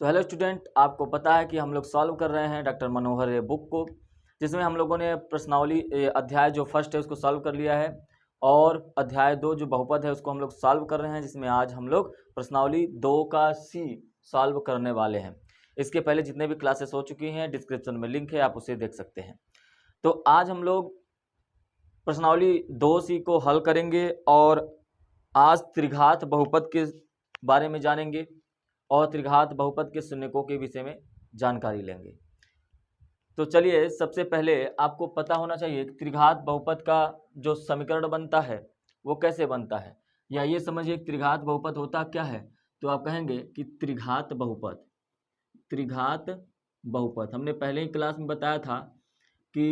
तो hello student, आपको पता है कि हम लोग सॉल्व कर रहे हैं डॉक्टर मनोहर ये बुक को, जिसमें हम लोगों ने प्रश्नावली अध्याय जो फर्स्ट है उसको सॉल्व कर लिया है और अध्याय 2 जो बहुपद है उसको हम लोग सॉल्व कर रहे हैं, जिसमें आज हम लोग प्रश्नावली 2 का सी सॉल्व करने वाले हैं। इसके पहले जितने भी क्लासेस हो चुकी हैं डिस्क्रिप्शन में लिंक है, आप उसे देख सकते हैं। तो आज हम लोग प्रश्नावली 2C को हल करेंगे और आज त्रिघात बहुपद के बारे में जानेंगे और त्रिघात बहुपद के शून्यकों के विषय में जानकारी लेंगे। तो चलिए, सबसे पहले आपको पता होना चाहिए कि त्रिघात बहुपद का जो समीकरण बनता है वो कैसे बनता है, या ये समझिए त्रिघात बहुपद होता क्या है। तो आप कहेंगे कि त्रिघात बहुपद हमने पहले ही क्लास में बताया था कि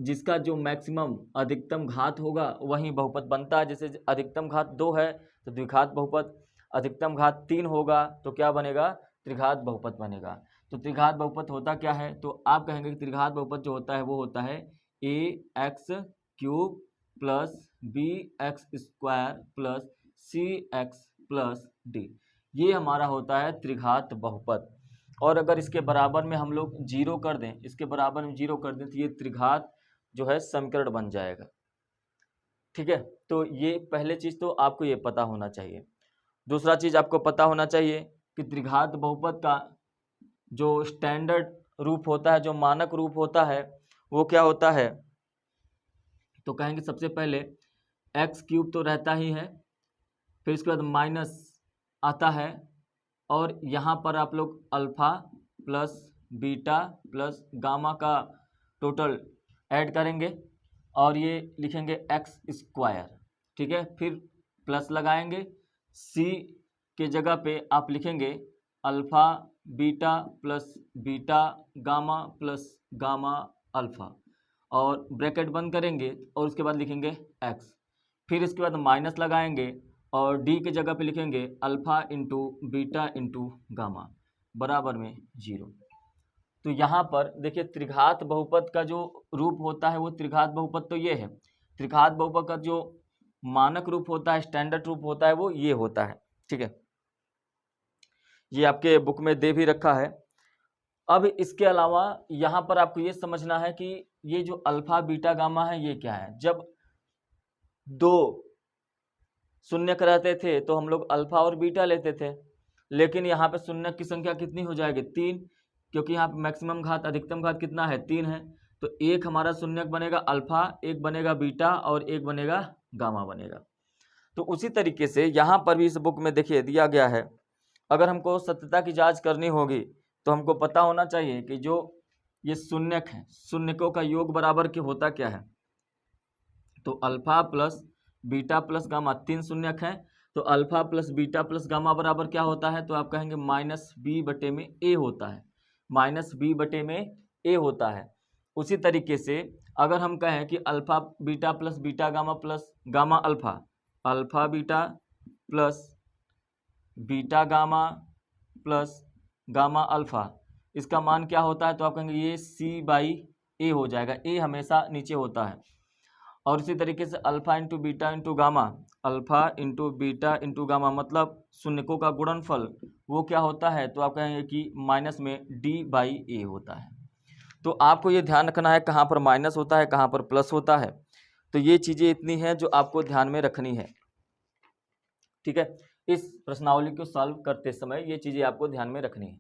जिसका जो मैक्सिमम अधिकतम घात होगा वही बहुपद बनता है। जैसे अधिकतम घात 2 है तो द्विघात बहुपद, अधिकतम घात 3 होगा तो क्या बनेगा, त्रिघात बहुपद बनेगा। तो त्रिघात बहुपद होता क्या है, तो आप कहेंगे कि त्रिघात बहुपद जो होता है वो होता है ax³ plus bx² plus cx plus d। ये हमारा होता है त्रिघात बहुपद। और अगर इसके बराबर में हम लोग जीरो कर दें, इसके बराबर में जीरो कर दें तो ये त्रिघात जो है समीकरण बन जाएगा। ठीक है, तो ये पहले चीज तो आपको ये पता होना चाहिए। दूसरा चीज आपको पता होना चाहिए कि त्रिघात बहुपद का जो स्टैंडर्ड रूप होता है, जो मानक रूप होता है वो क्या होता है। तो कहेंगे सबसे पहले x³ तो रहता ही है, फिर इसके बाद माइनस आता है और यहाँ पर आप लोग alpha plus beta plus gamma का टोटल ऐड करेंगे और ये लिखेंगे x²। ठीक है, फिर प्लस लगाएंगे, c के जगह पे आप लिखेंगे alpha beta plus beta gamma plus gamma alpha और ब्रैकेट बंद करेंगे और उसके बाद लिखेंगे x। फिर इसके बाद माइनस लगाएंगे और d के जगह पे लिखेंगे alpha into beta into gamma बराबर में 0। तो यहाँ पर देखिए त्रिघात बहुपद का जो रूप होता है वो त्रिघात बहुपद तो ये है, त्रिघात बहुपद का जो मानक रूप होता है, स्टैंडर्ड रूप होता है वो ये होता है। ठीक है, ये आपके बुक में दे भी रखा है। अब इसके अलावा यहाँ पर आपको ये समझना है कि ये जो अल्फा बीटा गामा है ये क्या है। जब दो शून्यक रहते थे तो हम लोग अल्फा और बीटा लेते थे, लेकिन यहाँ पे शून्यक की संख्या कितनी हो जाएगी, 3, क्योंकि यहाँ पे मैक्सिमम घात अधिकतम घात कितना है, 3 है। तो एक हमारा शून्यक बनेगा अल्फा, एक बनेगा बीटा और एक बनेगा गामा बनेगा। तो उसी तरीके से यहाँ पर भी इस बुक में देखिए दिया गया है, अगर हमको सत्यता की जांच करनी होगी तो हमको पता होना चाहिए कि जो ये शून्यक है, शून्यकों का योग बराबर के होता क्या है। तो alpha plus beta plus gamma 3 शून्यक है, तो alpha plus beta plus gamma बराबर क्या होता है, तो आप कहेंगे -b/a होता है, -b/a होता है। उसी तरीके से अगर हम कहें कि alpha beta plus beta gamma plus gamma alpha, alpha beta plus beta gamma plus gamma alpha, इसका मान क्या होता है, तो आप कहेंगे ये c/a हो जाएगा, a हमेशा नीचे होता है। और इसी तरीके से alpha into beta into gamma, alpha into beta into gamma मतलब शून्यकों का गुणनफल वो क्या होता है, तो आप कहेंगे कि माइनस में d/a होता है। तो आपको ये ध्यान रखना है कहाँ पर माइनस होता है, कहाँ पर प्लस होता है। तो ये चीज़ें इतनी हैं जो आपको ध्यान में रखनी है। ठीक है, इस प्रश्नावली को सॉल्व करते समय ये चीज़ें आपको ध्यान में रखनी है।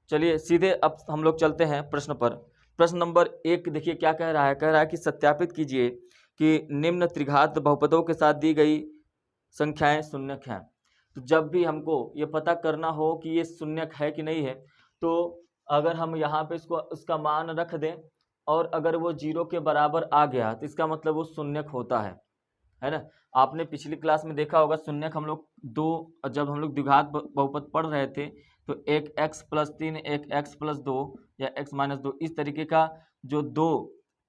चलिए सीधे अब हम लोग चलते हैं प्रश्न पर। प्रश्न नंबर 1 देखिए क्या कह रहा है, कह रहा है कि सत्यापित कीजिए कि निम्न त्रिघात बहुपदों के साथ दी गई संख्याएं शून्यक हैं। तो जब भी हमको ये पता करना हो कि ये शून्यक है कि नहीं है, तो अगर हम यहाँ पे इसको उसका मान रख दें और अगर वो 0 के बराबर आ गया तो इसका मतलब वो शून्यक होता है ना। आपने पिछली क्लास में देखा होगा शून्यक हम लोग जब हम लोग द्विघात बहुपद पढ़ रहे थे तो एक x+3 एक x+2 या x-2 इस तरीके का जो दो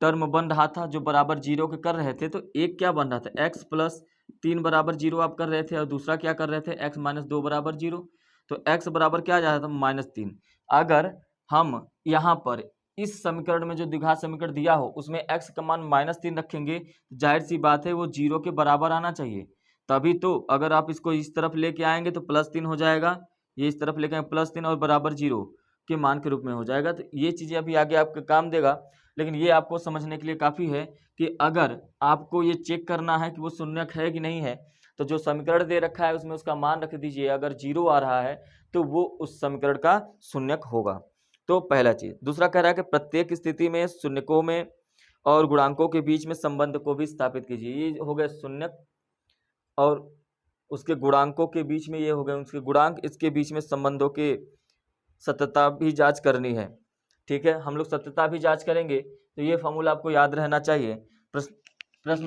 टर्म बन रहा था जो बराबर 0 के कर रहे थे। तो एक क्या बन रहा था, x+3 बराबर 0 आप कर रहे थे और दूसरा क्या कर रहे थे, x-2 बराबर 0। तो x बराबर क्या आ जाता था, -3। अगर हम यहाँ पर इस समीकरण में जो द्विघात समीकरण दिया हो उसमें x का मान -3 रखेंगे, जाहिर सी बात है वो 0 के बराबर आना चाहिए, तभी तो। अगर आप इसको इस तरफ लेके आएंगे तो +3 हो जाएगा, ये इस तरफ लेके +3 और बराबर 0 के मान के रूप में हो जाएगा। तो ये चीज़ें अभी आगे आपके काम देगा, लेकिन ये आपको समझने के लिए काफ़ी है कि अगर आपको ये चेक करना है कि वो शून्यक है कि नहीं है, तो जो समीकरण दे रखा है उसमें उसका मान रख दीजिए। अगर 0 आ रहा है तो वो उस समीकरण का शून्यक होगा। तो पहला चीज़। दूसरा कह रहा है कि प्रत्येक स्थिति में शून्यकों में और गुणांकों के बीच में संबंध को भी स्थापित कीजिए। ये हो गया शून्यक और उसके गुणांकों के बीच में, ये हो गए उसके गुणांक, इसके बीच में संबंधों के सत्यता भी जांच करनी है। ठीक है, हम लोग सत्यता भी जांच करेंगे, तो ये फॉर्मूला आपको याद रहना चाहिए। प्रश्न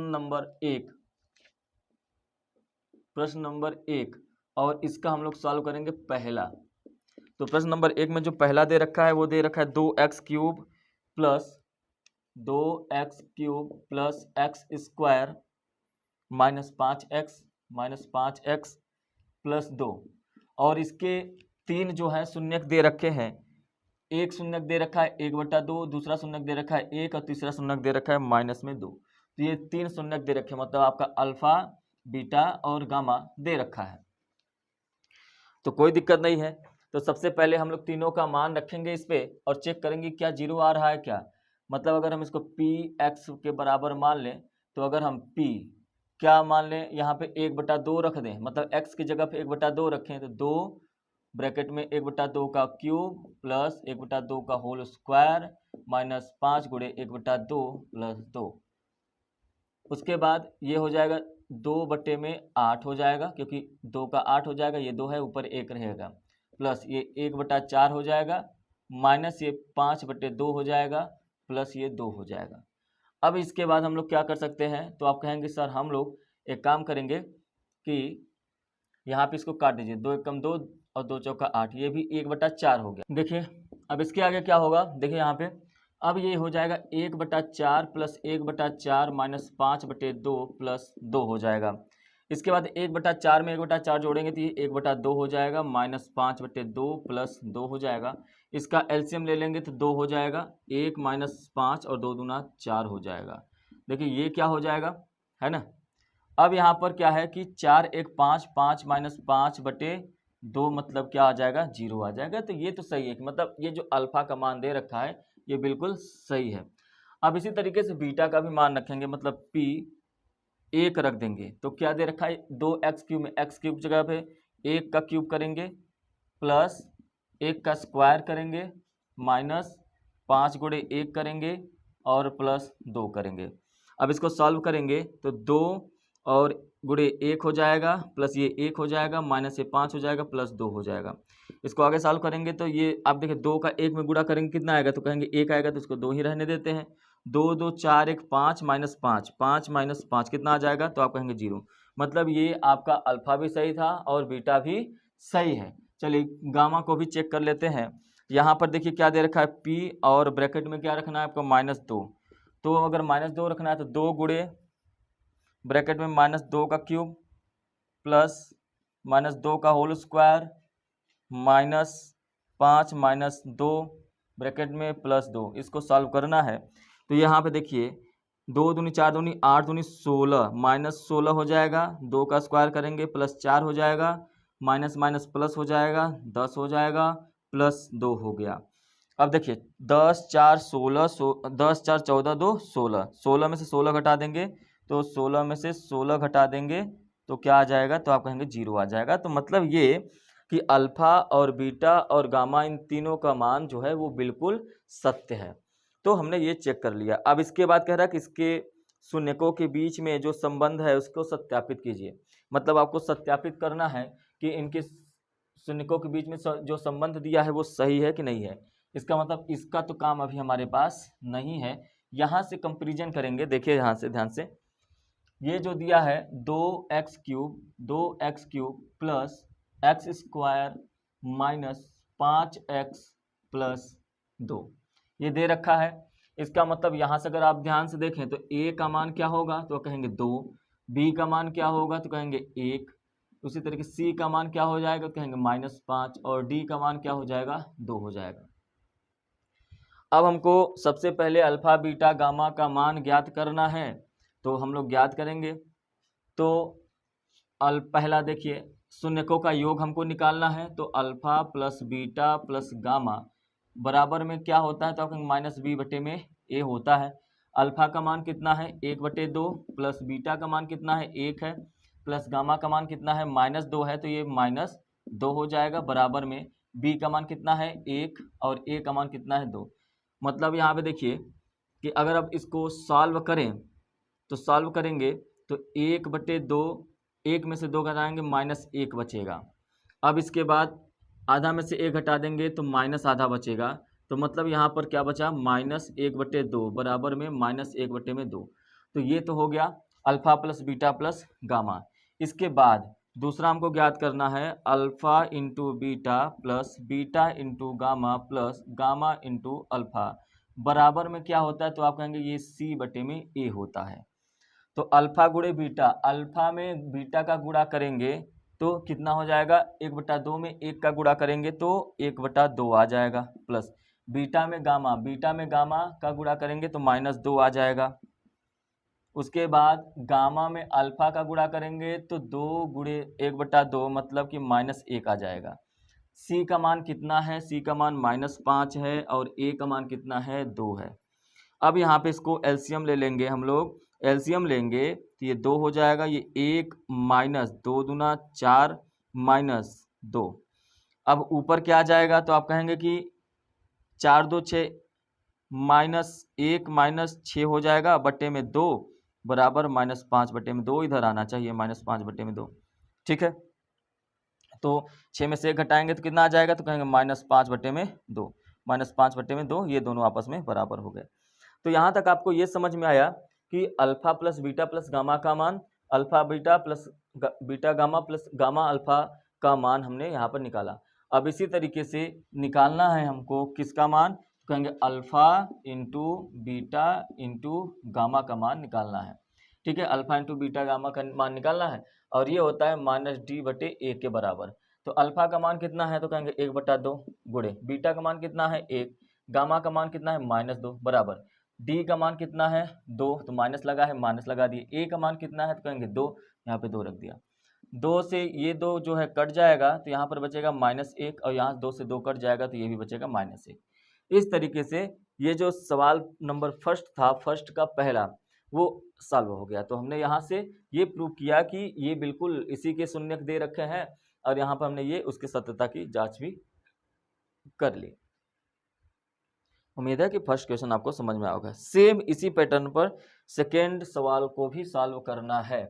नंबर एक और इसका हम लोग सॉल्व करेंगे पहला। तो प्रश्न नंबर 1 में जो पहला दे रखा है वो दे रखा है 2x cube plus x square -5x plus 2, और इसके 3 जो है शून्यक दे रखे हैं। एक शून्यक दे रखा है 1/2, दूसरा शून्यक दे रखा है 1 और तीसरा शून्यक दे रखा है -2। तो ये 3 शून्यक दे रखे हैं, मतलब आपका अल्फा, बीटा और गामा दे रखा है। तो कोई दिक्कत नहीं है। तो सबसे पहले हम लोग तीनों का मान रखेंगे इस पे और चेक करेंगे क्या 0 आ रहा है क्या। मतलब अगर हम इसको px के बराबर मान लें, तो अगर हम p क्या मान लें, यहाँ पे 1/2 रख दें, मतलब x की जगह पे 1/2 रखें, तो 2 ब्रैकेट में 1/2 का क्यूब प्लस 1/2 का होल स्क्वायर -5 गुणे 1/2 प्लस 2। उसके बाद ये हो जाएगा 2/8 हो जाएगा, क्योंकि 2 का 8 हो जाएगा, ये 2 है, ऊपर 1 रहेगा, प्लस ये 1/4 हो जाएगा, माइनस ये 5/2 हो जाएगा, प्लस ये 2 हो जाएगा। अब इसके बाद हम लोग क्या कर सकते हैं, तो आप कहेंगे सर हम लोग एक काम करेंगे कि यहाँ पे इसको काट दीजिए, 2 एकम 2 और 2 चौका 8, ये भी 1/4 हो गया। देखिए अब इसके आगे क्या होगा, देखिए यहाँ पे अब ये हो जाएगा 1/4 प्लस 1/4 -5/2 प्लस 2 हो जाएगा। इसके बाद 1/4 में 1/4 जोड़ेंगे तो ये 1/2 हो जाएगा, -5/2 प्लस 2 हो जाएगा। इसका एलसीएम ले लेंगे तो 2 हो जाएगा, 1 - 5 और 2 दूना 4 हो जाएगा। देखिए ये क्या हो जाएगा, है ना। अब यहाँ पर क्या है कि 4 1 5, 5 - 5/2 मतलब क्या आ जाएगा, 0 आ जाएगा। तो ये तो सही है कि मतलब ये जो अल्फा का मान दे रखा है ये बिल्कुल सही है। अब इसी तरीके से बीटा का भी मान रखेंगे, मतलब p 1 रख देंगे, तो क्या दे रखा है 2x क्यूब में x क्यूब जगह पे 1 का क्यूब करेंगे प्लस 1 का स्क्वायर करेंगे -5 गुणे 1 करेंगे और प्लस 2 करेंगे। अब इसको सॉल्व करेंगे तो 2 और गुणे 1 हो जाएगा, प्लस ये 1 हो जाएगा, माइनस ये 5 हो जाएगा, प्लस 2 हो जाएगा। इसको आगे सॉल्व करेंगे तो ये आप देखिए 2 का 1 में गुणा करेंगे कितना आएगा, तो कहेंगे 1 आएगा, तो इसको 2 ही रहने देते हैं। 2 2 4 1 5 -5, 5 - 5 कितना आ जाएगा, तो आप कहेंगे 0। मतलब ये आपका अल्फा भी सही था और बीटा भी सही है। चलिए गामा को भी चेक कर लेते हैं। यहाँ पर देखिए क्या दे रखा है p और ब्रैकेट में क्या रखना है आपको -2। तो अगर -2 रखना है तो 2 गुणे ब्रैकेट में -2 का क्यूब प्लस -2 का होल स्क्वायर -5 - 2 ब्रैकेट में प्लस 2, इसको सॉल्व करना है। तो यहाँ पे देखिए 2 दूनी 4 दूनी 8 दूनी 16, -16 हो जाएगा, 2 का स्क्वायर करेंगे प्लस 4 हो जाएगा, माइनस माइनस प्लस हो जाएगा, 10 हो जाएगा, प्लस 2 हो गया। अब देखिए 10 4 16, 10 4 14 2 16, 16 में से 16 घटा देंगे, तो 16 में से 16 घटा देंगे तो क्या आ जाएगा, तो आप कहेंगे 0 आ जाएगा। तो मतलब ये कि अल्फा और बीटा और गामा इन तीनों का मान जो है वो बिल्कुल सत्य है। तो हमने ये चेक कर लिया। अब इसके बाद कह रहा है कि इसके शून्यकों के बीच में जो संबंध है उसको सत्यापित कीजिए। मतलब आपको सत्यापित करना है कि इनके शून्यकों के बीच में जो संबंध दिया है वो सही है कि नहीं है। इसका मतलब इसका तो काम अभी हमारे पास नहीं है। यहाँ से कंपेरिजन करेंगे। देखिए यहाँ से ध्यान से, ये जो दिया है 2x cube plus x square -5x plus 2 ये दे रखा है। इसका मतलब यहाँ से अगर आप ध्यान से देखें तो a का मान क्या होगा, तो कहेंगे 2, b का मान क्या होगा, तो कहेंगे 1, उसी तरीके c का मान क्या हो जाएगा, तो कहेंगे -5, और d का मान क्या हो जाएगा, 2 हो जाएगा। अब हमको सबसे पहले अल्फा बीटा गामा का मान ज्ञात करना है, तो हम लोग ज्ञात करेंगे। तो पहला देखिए शून्यकों का योग हमको निकालना है, तो alpha plus beta plus gamma बराबर में क्या होता है, तो आप माइनस बी बटे में ए होता है। अल्फा का मान कितना है 1/2 प्लस बीटा का मान कितना है 1 है प्लस गामा का मान कितना है -2 है, तो ये -2 हो जाएगा बराबर में बी का मान कितना है 1 और ए का मान कितना है 2। मतलब यहाँ पे देखिए कि अगर आप इसको सॉल्व करें तो सॉल्व करेंगे तो 1/2, 1 में से 2 घटाएंगे -1 बचेगा। अब इसके बाद आधा में से 1 घटा देंगे तो -आधा बचेगा, तो मतलब यहाँ पर क्या बचा -1/2 बराबर में -1/2। तो ये तो हो गया alpha plus beta plus gamma. इसके बाद दूसरा हमको ज्ञात करना है alpha into beta plus beta into gamma plus gamma into alpha बराबर में क्या होता है, तो आप कहेंगे ये सी बटे में ए होता है। तो अल्फा गुणे बीटा, अल्फा में बीटा का गुणा करेंगे तो कितना हो जाएगा 1/2 में 1 का गुणा करेंगे तो 1/2 आ जाएगा प्लस बीटा में गामा, बीटा में गामा का गुणा करेंगे तो -2 आ जाएगा। उसके बाद गामा में अल्फा का गुणा करेंगे तो 2 गुणे 1/2 मतलब कि -1 आ जाएगा। सी का मान कितना है, सी का मान -5 है और ए का मान कितना है 2 है। अब यहाँ पे इसको एलसीएम ले लेंगे हम लोग, एलसीएम लेंगे तो ये 2 हो जाएगा, ये 1 -2 दूना 4 -2। अब ऊपर क्या आ जाएगा, तो आप कहेंगे कि 4 2 6 -1 -6 हो जाएगा बटे में 2 बराबर -5 बटे में 2, इधर आना चाहिए -5 बटे में 2। ठीक है, तो 6 में से 1 घटाएंगे तो कितना आ जाएगा, तो कहेंगे -5 बटे में 2, -5 बटे में 2, ये दोनों आपस में बराबर हो गए। तो यहाँ तक आपको ये समझ में आया कि alpha plus beta plus gamma का मान, alpha beta plus beta gamma plus gamma alpha का मान हमने यहाँ पर निकाला। अब इसी तरीके से निकालना है हमको किसका मान, तो कहेंगे alpha into beta into gamma का मान निकालना है। ठीक है, अल्फा इंटू बीटा गामा का मान निकालना है और ये होता है -d/a के बराबर। तो अल्फा का मान कितना है, तो कहेंगे 1/2 गुणे बीटा का मान कितना है 1, गामा का मान कितना है -2 बराबर डी का मान कितना है 2, तो माइनस लगा है माइनस लगा दिए। ए का मान कितना है, तो कहेंगे 2, यहाँ पे 2 रख दिया। 2 से ये 2 जो है कट जाएगा तो यहाँ पर बचेगा -1 और यहाँ 2 से 2 कट जाएगा तो ये भी बचेगा -1। इस तरीके से ये जो सवाल नंबर फर्स्ट था, फर्स्ट का पहला, वो सॉल्व हो गया। तो हमने यहाँ से ये प्रूव किया कि ये बिल्कुल इसी के शून्यक दे रखे हैं और यहाँ पर हमने ये उसकी सत्यता की जांच भी कर ली। उम्मीद है कि फर्स्ट क्वेश्चन आपको समझ में आएगा। सेम इसी पैटर्न पर सेकेंड सवाल को भी सॉल्व करना है।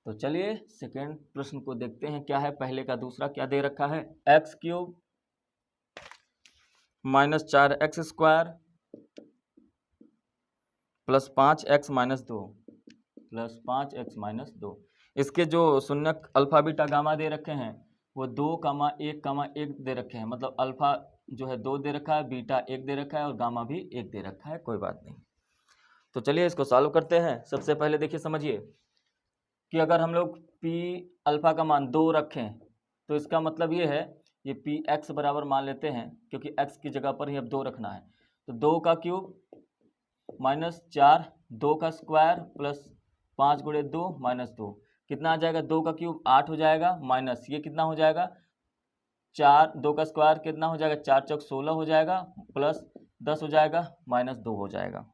तो चलिए सेकेंड प्रश्न को देखते हैं क्या है। पहले का दूसरा क्या दे रखा है, x³ -4x² plus 5x - 2 plus 5x - 2। इसके जो शून्यक अल्फा बीटा गामा दे रखे हैं वो 2,1,1 दे रखे हैं। मतलब अल्फा जो है 2 दे रखा है, बीटा 1 दे रखा है और गामा भी 1 दे रखा है। कोई बात नहीं, तो चलिए इसको सॉल्व करते हैं। सबसे पहले देखिए समझिए कि अगर हम लोग पी अल्फा का मान 2 रखें तो इसका मतलब ये है, ये पी एक्स बराबर मान लेते हैं क्योंकि एक्स की जगह पर ही अब 2 रखना है। तो 2 का क्यूब -4, 2 का स्क्वायर प्लस 5 गुणे 2 -2 कितना आ जाएगा, 2 का क्यूब 8 हो जाएगा माइनस ये कितना हो जाएगा 4, 2 का स्क्वायर कितना हो जाएगा 4 चौक 16 हो जाएगा प्लस 10 हो जाएगा -2 हो जाएगा।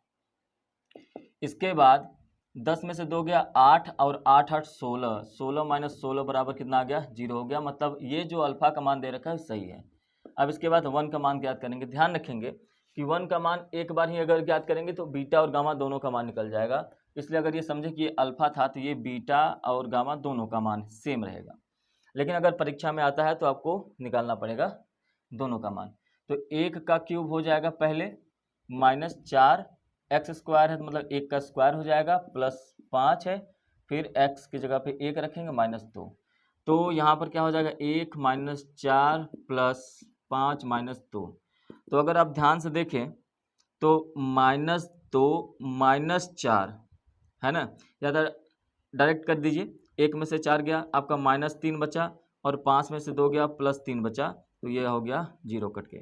इसके बाद 10 में से 2 गया 8 और 8 8 16, 16 - 16 बराबर कितना आ गया 0 हो गया। मतलब ये जो अल्फा का मान दे रखा है सही है। अब इसके बाद 1 का मान ज्ञात करेंगे। ध्यान रखेंगे कि 1 का मान एक बार ही अगर ज्ञात करेंगे तो बीटा और गामा दोनों का मान निकल जाएगा। इसलिए अगर ये समझे कि ये अल्फा था तो ये बीटा और गामा दोनों का मान सेम रहेगा। लेकिन अगर परीक्षा में आता है तो आपको निकालना पड़ेगा दोनों का मान। तो 1 का क्यूब हो जाएगा पहले -4 x² है तो मतलब 1 का स्क्वायर हो जाएगा प्लस 5 है, फिर x की जगह पे 1 रखेंगे -2। तो यहाँ पर क्या हो जाएगा 1 -4 प्लस 5 -2। तो अगर आप ध्यान से देखें तो -2 -4 है ना, या डायरेक्ट कर दीजिए। 1 में से 4 गया आपका -3 बचा और 5 में से 2 गया +3 बचा, तो ये हो गया 0 कट के।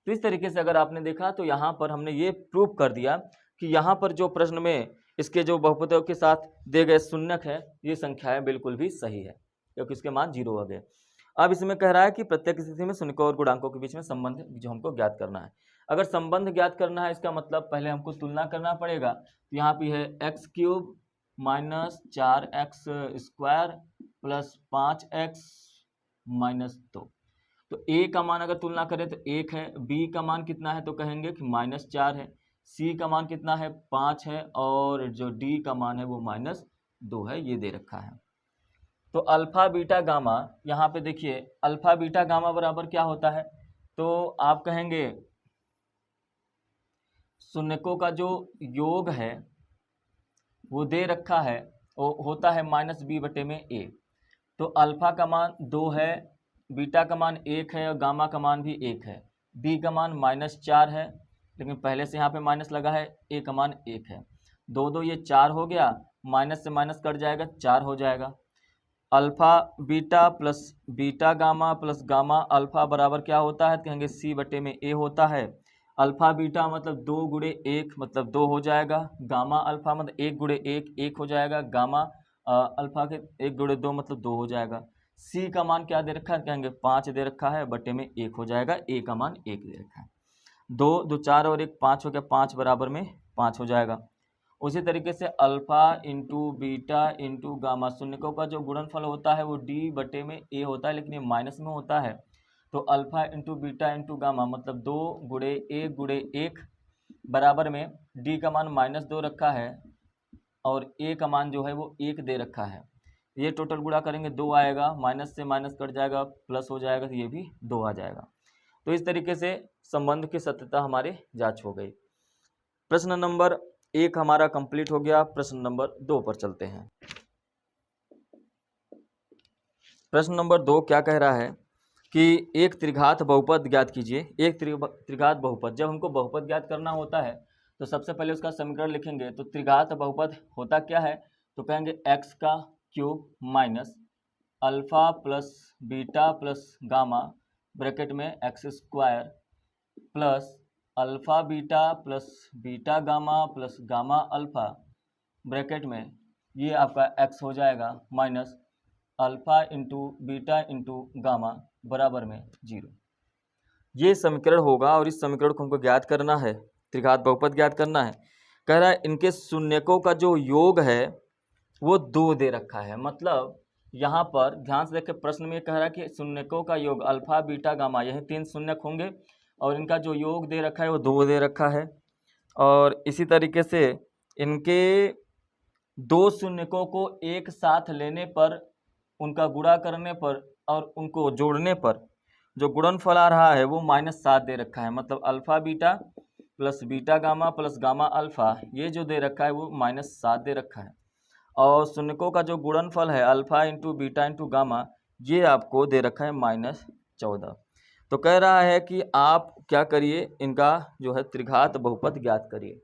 तो इस तरीके से अगर आपने देखा तो यहाँ पर हमने ये प्रूव कर दिया कि यहाँ पर जो प्रश्न में इसके जो बहुपदों के साथ दिए गए शून्यक है ये संख्याएं बिल्कुल भी सही है। क्योंकि उसके मान 0 आ गए। अब इसमें कह रहा है कि प्रत्येक स्थिति में शून्यकों और गुणांकों के बीच में संबंध जो हमको ज्ञात करना है। अगर संबंध ज्ञात करना है इसका मतलब पहले हमको तुलना करना पड़ेगा। तो यहाँ पे है x cube minus 4x square plus 5x minus 2। तो a का मान अगर तुलना करें तो 1 है, b का मान कितना है तो कहेंगे कि -4 है, c का मान कितना है 5 है, और जो d का मान है वो -2 है। ये दे रखा है। तो अल्फा बीटा गामा, यहाँ पे देखिए अल्फा बीटा गामा बराबर क्या होता है, तो आप कहेंगे शून्यकों का जो योग है वो दे रखा है, वो होता है -b/a। तो अल्फा का मान 2 है, बीटा का मान 1 है और गामा का मान भी 1 है। बी का मान -4 है, लेकिन पहले से यहाँ पे माइनस लगा है, ए का मान 1 है। 2 2 ये 4 हो गया, माइनस से माइनस कट जाएगा, 4 हो जाएगा। Alpha beta plus beta gamma plus gamma alpha बराबर क्या होता है, कहेंगे c/a होता है। अल्फा बीटा मतलब 2 गुणे 1 मतलब 2 हो जाएगा, गामा अल्फा मतलब 1 गुणे 1 1 हो जाएगा, गामा अल्फा के 1 गुणे 2 मतलब 2 हो जाएगा। सी का मान क्या दे रखा है, कहेंगे 5 दे रखा है, बटे में 1 हो जाएगा, ए का मान 1 दे रखा है। 2 2 4 और 1 5 हो गया, 5 बराबर में 5 हो जाएगा। उसी तरीके से alpha into beta into gamma, शून्यकों का जो गुणनफल होता है वो d/a होता है, लेकिन ये माइनस में होता है। तो alpha into beta into gamma मतलब 2 गुणे 1 गुणे 1 बराबर में d का मान -2 रखा है और a का मान जो है वो 1 दे रखा है। ये टोटल गुणा करेंगे 2 आएगा, माइनस से माइनस कट जाएगा, प्लस हो जाएगा, तो ये भी 2 आ जाएगा। तो इस तरीके से संबंध की सत्यता हमारी जांच हो गई। प्रश्न नंबर 1 हमारा कंप्लीट हो गया। प्रश्न नंबर 2 पर चलते हैं। प्रश्न नंबर 2 क्या कह रहा है कि एक त्रिघात बहुपद ज्ञात कीजिए। एक त्रिघात बहुपद, जब हमको बहुपद ज्ञात करना होता है तो सबसे पहले उसका समीकरण लिखेंगे। तो त्रिघात बहुपद होता क्या है, तो कहेंगे x का cube minus alpha plus beta plus gamma bracket में x square plus alpha beta plus beta gamma plus gamma alpha bracket में ये आपका x हो जाएगा minus alpha into beta into gamma बराबर में 0। ये समीकरण होगा और इस समीकरण को हमको ज्ञात करना है, त्रिघात बहुपद ज्ञात करना है। कह रहा है इनके शून्यकों का जो योग है वो 2 दे रखा है। मतलब यहाँ पर ध्यान से देखें, प्रश्न में कह रहा है कि शून्यकों का योग अल्फा बीटा गामा, यही 3 शून्यक होंगे और इनका जो योग दे रखा है वो 2 दे रखा है। और इसी तरीके से इनके 2 शून्यकों को एक साथ लेने पर, उनका गुणा करने पर और उनको जोड़ने पर जो गुणनफल आ रहा है वो -7 दे रखा है। मतलब alpha beta plus beta gamma plus gamma alpha, ये जो दे रखा है वो -7 दे रखा है। और शून्यकों का जो गुणनफल है alpha into beta into gamma, ये आपको दे रखा है -14। तो कह रहा है कि आप क्या करिए, इनका जो है त्रिघात बहुपद ज्ञात करिए।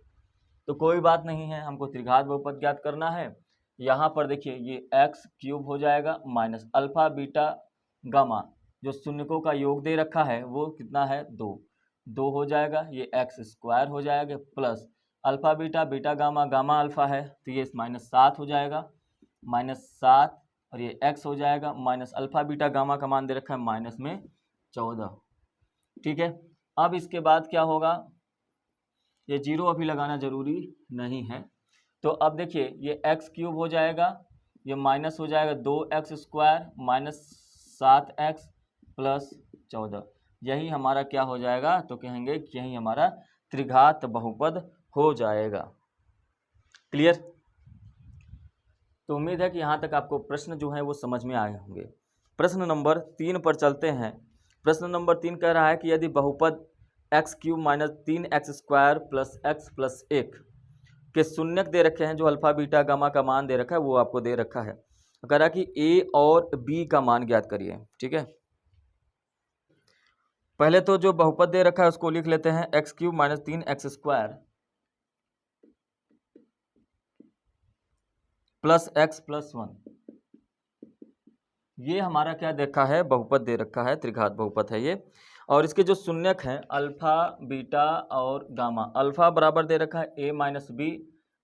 तो कोई बात नहीं है, हमको त्रिघात बहुपद ज्ञात करना है। यहाँ पर देखिए ये x क्यूब हो जाएगा माइनस अल्फा बीटा गामा, जो शून्यकों का योग दे रखा है वो कितना है 2 हो जाएगा, ये x स्क्वायर हो जाएगा plus alpha beta beta gamma gamma alpha है तो ये -7 हो जाएगा, -7 और ये x हो जाएगा माइनस अल्फा बीटा गामा का मान दे रखा है -14। ठीक है, अब इसके बाद क्या होगा, ये 0 अभी लगाना जरूरी नहीं है। तो अब देखिए ये x क्यूब हो जाएगा, ये माइनस हो जाएगा 2x स्क्वायर -7x प्लस 14, यही हमारा क्या हो जाएगा, तो कहेंगे कि यही हमारा त्रिघात बहुपद हो जाएगा। क्लियर? तो उम्मीद है कि यहाँ तक आपको प्रश्न जो है वो समझ में आए होंगे। प्रश्न नंबर 3 पर चलते हैं। प्रश्न नंबर 3 कह रहा है कि यदि बहुपद x cube minus 3x square plus x plus 1 के शून्यक दे रखे हैं, जो अल्फा बीटा गामा का मान दे रखा है वो आपको दे रखा है। कह रहा है कि a और b का मान ज्ञात करिए। ठीक है, पहले तो जो बहुपद दे रखा है उसको लिख लेते हैं, x cube minus 3x square plus x plus 1, ये हमारा क्या देखा है, बहुपद दे रखा है, त्रिघात बहुपद है ये। और इसके जो शून्यक हैं अल्फा बीटा और गामा, अल्फा बराबर दे रखा है a माइनस बी,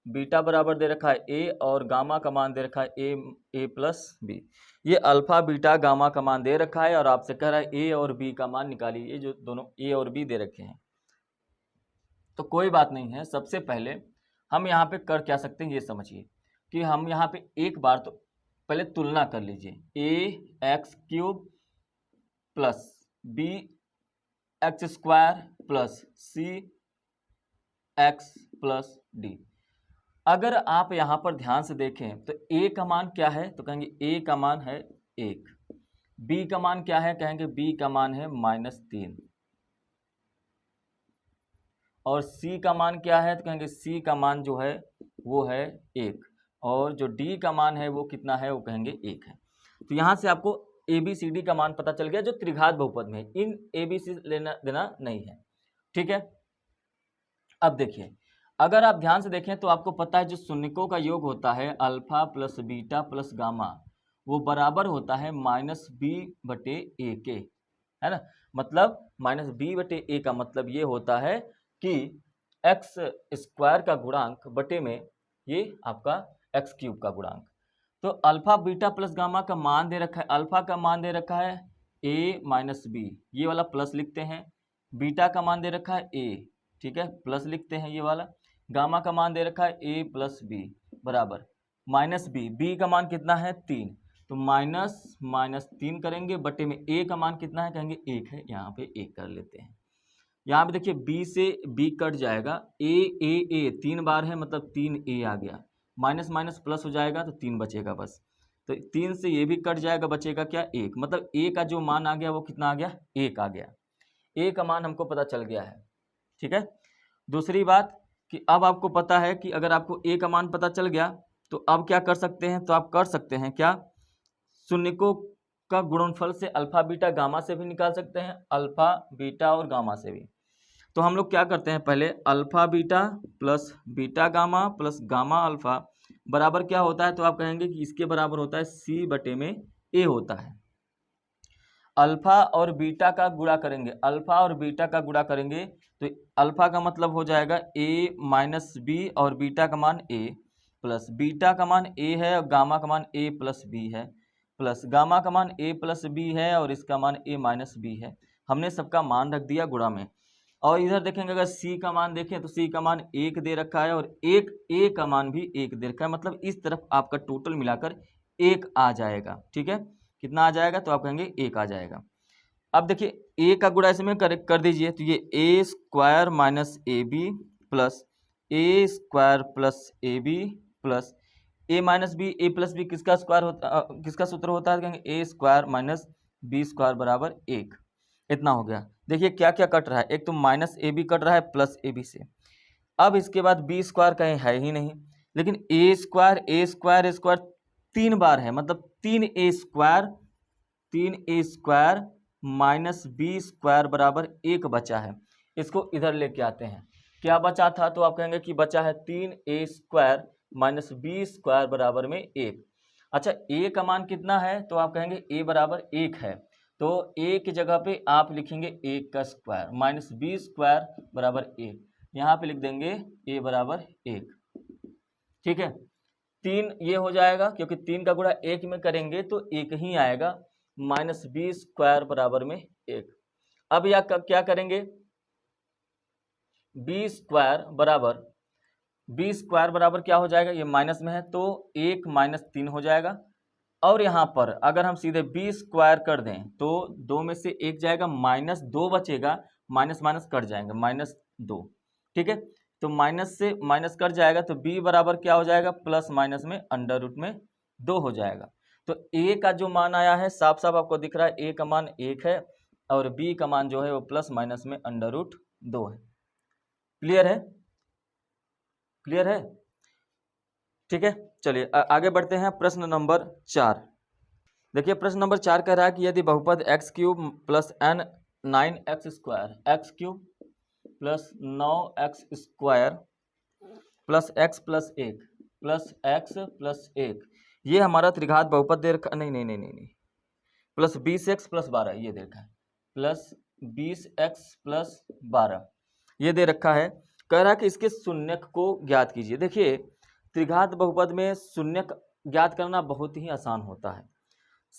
बीटा बराबर दे रखा है ए और गामा का मान दे रखा है ए प्लस बी। ये अल्फा बीटा गामा का मान दे रखा है और आपसे कह रहा है ए और बी का मान निकालिए। ये जो दोनों ए और बी दे रखे हैं तो कोई बात नहीं है। सबसे पहले हम यहाँ पे कर क्या सकते हैं ये समझिए कि हम यहाँ पे एक बार तो पहले तुलना कर लीजिए। A x cube plus B x square plus C x plus D. अगर आप यहाँ पर ध्यान से देखें तो ए का मान क्या है तो कहेंगे ए का मान है 1। बी का मान क्या है कहेंगे बी का मान है -3। और सी का मान क्या है तो कहेंगे सी का मान जो है वो है 1। और जो डी का मान है वो कितना है वो कहेंगे 1 है। तो यहाँ से आपको ए बी सी डी का मान पता चल गया जो त्रिघात बहुपद में है। इन ए बी सी लेना देना नहीं है, ठीक है। अब देखिए अगर आप ध्यान से देखें तो आपको पता है जो शून्यकों का योग होता है alpha plus beta plus gamma वो बराबर होता है -b/a के, है ना। मतलब -b/a का मतलब ये होता है कि एक्स स्क्वायर का गुणांक बटे में ये आपका एक्स क्यूब का गुणांक। तो अल्फा बीटा प्लस गामा का मान दे रखा है, अल्फा का मान दे रखा है a - b, ये वाला प्लस लिखते हैं। बीटा का मान दे रखा है a, ठीक है, प्लस लिखते हैं ये वाला। गामा का मान दे रखा है a + b बराबर -b, b का मान कितना है 3, तो -3 करेंगे बटे में a का मान कितना है कहेंगे 1 है, यहाँ पे 1 कर लेते हैं। यहाँ पे देखिए b से b कट जाएगा, a 3 बार है मतलब 3a आ गया, माइनस माइनस प्लस हो जाएगा तो 3 बचेगा बस। तो 3 से ये भी कट जाएगा, बचेगा क्या 1, मतलब a का जो मान आ गया वो कितना आ गया 1 आ गया। a का मान हमको पता चल गया है, ठीक है। दूसरी बात कि अब आपको पता है कि अगर आपको a का मान पता चल गया तो अब क्या कर सकते हैं, तो आप कर सकते हैं क्या, शून्यकों का गुणनफल से अल्फा बीटा गामा से भी निकाल सकते हैं, अल्फा बीटा और गामा से भी। तो हम लोग क्या करते हैं, पहले alpha beta plus beta gamma plus gamma alpha बराबर क्या होता है, तो आप कहेंगे कि इसके बराबर होता है c/a होता है। अल्फा और बीटा का गुणा करेंगे, अल्फा और बीटा का गुणा करेंगे तो अल्फा का मतलब हो जाएगा a - b और बीटा का मान a प्लस बीटा का मान a है और गामा का मान a + b है, प्लस गामा का मान a + b है और इसका मान a - b है। हमने सबका मान रख दिया गुणा में। और इधर देखेंगे अगर c का मान देखें तो c का मान 1 दे रखा है और एक a का मान भी 1 दे रखा है, मतलब इस तरफ आपका टोटल मिलाकर 1 आ जाएगा, ठीक है। कितना आ जाएगा, तो आप कहेंगे 1 आ जाएगा। अब देखिए a का गुणा इसमें कर दीजिए तो ये a² - ab plus a² plus ab plus a - b, a + b किसका स्क्वायर होता, किसका सूत्र होता है, कहेंगे a² - b² बराबर 1। इतना हो गया। देखिए क्या क्या कट रहा है, एक तो -ab कट रहा है प्लस ab से। अब इसके बाद b² कहीं है ही नहीं, लेकिन a² 3 बार है, मतलब 3a² -b² बराबर 1 बचा है। इसको इधर लेके आते हैं, क्या बचा था, तो आप कहेंगे कि बचा है 3a² -b² बराबर में 1। अच्छा a का मान कितना है, तो आप कहेंगे a बराबर 1 है, तो a की जगह पे आप लिखेंगे 1 का स्क्वायर -b² बराबर 1, यहाँ पे लिख देंगे a बराबर 1, ठीक है। 3 ये हो जाएगा क्योंकि 3 का गुणा 1 में करेंगे तो 1 ही आएगा, -b² बराबर में 1। अब यह क्या करेंगे, b² बराबर क्या हो जाएगा, ये माइनस में है तो 1 - 3 हो जाएगा। और यहाँ पर अगर हम सीधे b² कर दें तो 2 में से 1 जाएगा, -2 बचेगा, माइनस माइनस कट जाएंगे -2, ठीक है। तो माइनस से माइनस कट जाएगा तो b बराबर क्या हो जाएगा, प्लस माइनस में √2 हो जाएगा। तो a का जो मान आया है साफ साफ आपको दिख रहा है, a का मान 1 है और b का मान जो है वो प्लस माइनस में √2 है। क्लियर है, क्लियर है, ठीक है। चलिए आगे बढ़ते हैं, प्रश्न नंबर 4। देखिए प्रश्न नंबर 4 कह रहा है कि यदि बहुपद x³ plus n 9x² x³ plus 9x² plus x plus 1 plus x plus 1 ये हमारा त्रिघात बहुपद दे रखा, नहीं प्लस 20x प्लस 12 ये दे रखा है, प्लस 20x प्लस 12 ये दे रखा है। कह रहा है कि इसके शून्यक को ज्ञात कीजिए। देखिए त्रिघात बहुपद में शून्यक ज्ञात करना बहुत ही आसान होता है।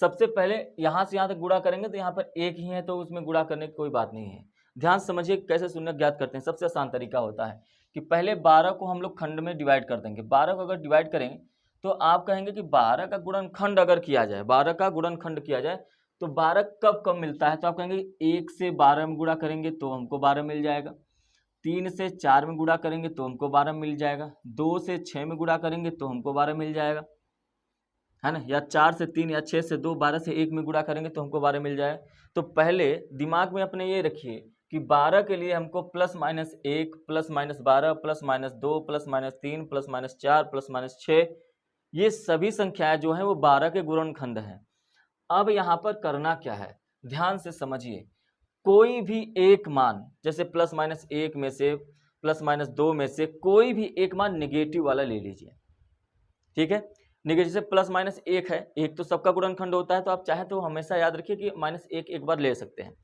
सबसे पहले यहाँ से यहाँ तक गुणा करेंगे तो यहाँ पर एक ही है, तो उसमें गुणा करने की कोई बात नहीं है। ध्यान से समझिए कैसे शून्यक ज्ञात करते हैं। सबसे आसान तरीका होता है कि पहले 12 को हम लोग खंड में डिवाइड कर देंगे। 12 को अगर डिवाइड करेंगे तो आप कहेंगे कि 12 का गुणनखंड अगर किया जाए, 12 का गुणनखंड किया जाए तो 12 कब कब मिलता है, तो आप कहेंगे 1 से 12 में गुणा करेंगे तो हमको 12 मिल जाएगा, 3 से 4 में गुणा करेंगे तो हमको 12 मिल जाएगा, 2 से 6 में गुणा करेंगे तो हमको 12 मिल जाएगा, है ना, या 4 से 3 या 6 से 2, 12 से 1 में गुणा करेंगे तो हमको 12 मिल जाएगा। तो पहले दिमाग में अपने ये रखिए कि 12 के लिए हमको plus minus 1 plus minus 12 plus minus 2 plus minus 3 plus minus 4 plus minus 6, ये सभी संख्याएं जो हैं वो 12 के गुणनखंड हैं। अब यहाँ पर करना क्या है, ध्यान से समझिए। कोई भी एक मान, जैसे प्लस माइनस 1 में से, प्लस माइनस 2 में से कोई भी एक मान नेगेटिव वाला ले लीजिए, ठीक है। नेगेटिव से प्लस माइनस 1 है, एक तो सबका गुणनखंड होता है, तो आप चाहे तो हमेशा याद रखिए कि माइनस 1 एक बार ले सकते हैं।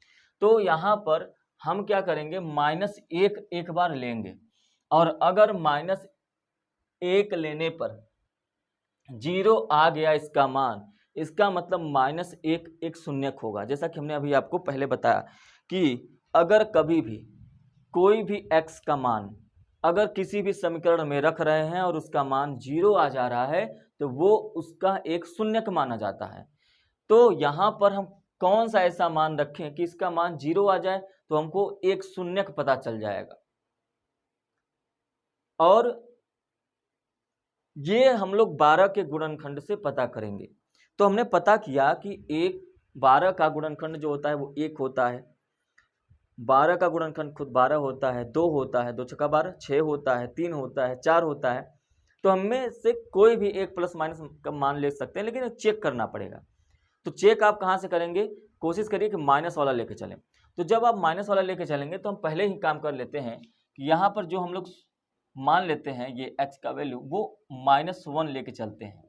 तो यहाँ पर हम क्या करेंगे, माइनस 1 एक बार लेंगे, और अगर माइनस 1 लेने पर 0 आ गया इसका मान, इसका मतलब माइनस 1 एक शून्यक होगा। जैसा कि हमने अभी आपको पहले बताया कि अगर कभी भी कोई भी x का मान अगर किसी भी समीकरण में रख रहे हैं और उसका मान 0 आ जा रहा है तो वो उसका एक शून्यक माना जाता है। तो यहाँ पर हम कौन सा ऐसा मान रखें कि इसका मान 0 आ जाए, तो हमको एक शून्यक पता चल जाएगा। और ये हम लोग 12 के गुणनखंड से पता करेंगे। तो हमने पता किया कि 12 का गुणनखंड जो होता है वो 1 होता है, 12 का गुणनखंड खुद 12 होता है, 2 होता है, 2 छक्का 12, 6 होता है, 3 होता है, 4 होता है। तो हमें से कोई भी एक प्लस माइनस का मान ले सकते हैं, लेकिन चेक करना पड़ेगा। तो चेक आप कहाँ से करेंगे, कोशिश करिए कि माइनस वाला लेके चलें। तो जब आप माइनस वाला लेके चलेंगे तो हम पहले ही काम कर लेते हैं कि यहाँ पर जो हम लोग मान लेते हैं ये x का वैल्यू, वो -1 लेके चलते हैं,